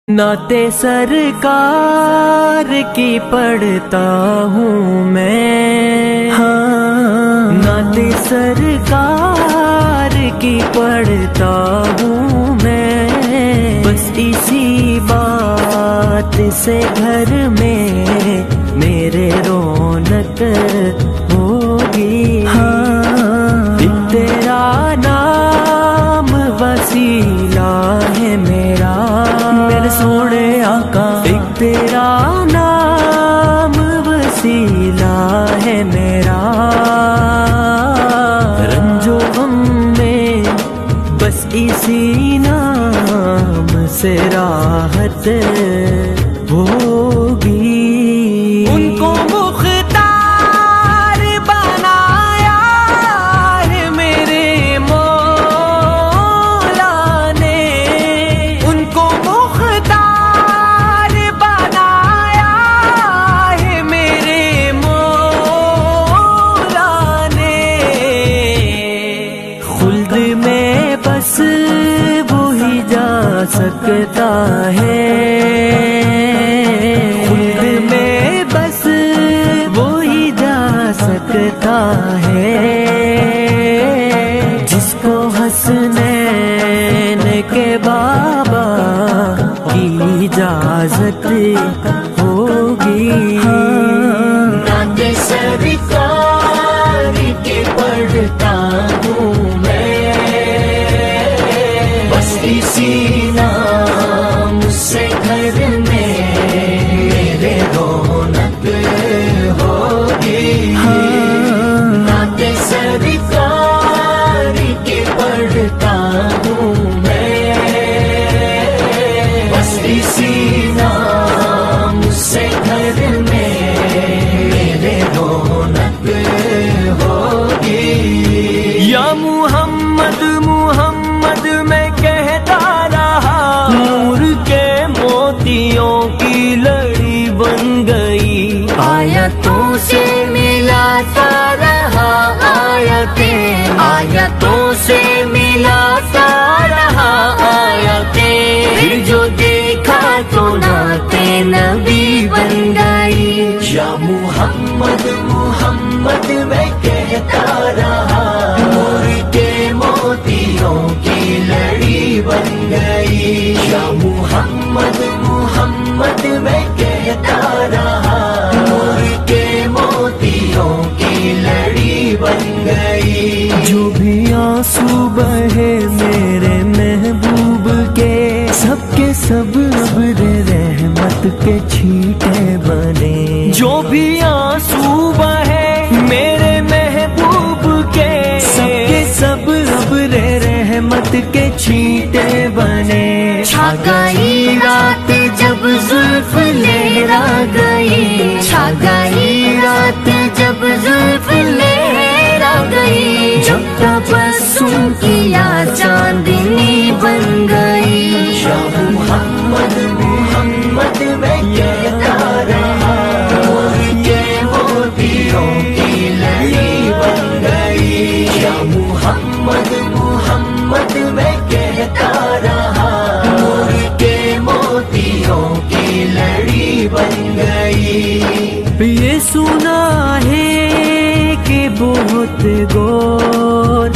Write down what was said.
नाते सरकार की पढ़ता हूँ मैं, हाँ नाते सरकार की पढ़ता हूँ मैं। बस इसी बात से घर में मेरे रौनक होगी, हाँ तेरा नाम वसीला है मेरा, मेरे सोने आका एक तेरा नाम वसीला है मेरा। रंजो गम में बस इसी नाम से राहत होगी। उनको मुख्तार बनाया है मेरे मौला ने, उनको मुख्तार बनाया है मेरे मौला ने। खुल्द में बस वही जा सकता है, खुल्द में बस वही जा सकता है जिसको हसनैन के बाबा की इजाजत होगी। नाते सरकार के पढ़ता हूँ मैं, बस इसी नाम से घर में मेरे रौनक होगी। नाते सरकार के पढ़ता हूँ मैं, बस इसी नाम से घर में मेरे रौनक होगी। या मुहम्मद मुहम्मद मैं कहता रहा, नूर के मोतियों की लड़ी बन गई। आयतों से मिलाता रहा आयतों से मिलाता रहा आयतें, फिर जो देखा तो नाते नबी बन गई। या मुहम्मद मुहम्मद मैं कहता रहा, नूर के मोतियों की लड़ी बन गई। या मुहम्मद मुहम्मद मैं कहता रहा, नूर के मोतियों की लड़ी बन गई। जो भी आंसू बहे मेरे महबूब के, सबके सब अब्र रहमत के छींटे बने। जो भी आंसू बहे मेरे महबूब के, सबके सब अब्र रहमत के छींटे बने। छा गई रात जब जुल्फ लहरा गई, छा गई रात जब जुल्फ लहरा गई। जब तबस्सुम किया चांदनी बन गई। या मुहम्मद मुहम्मद मैं कहता रहा, नूर के मोतियों की लड़ी बन गई। या मुहम्मद मुहम्मद मैं कहता रहा, नूर के मोतियों की लड़ी बन गई। ये सुना है कि बहुत गौर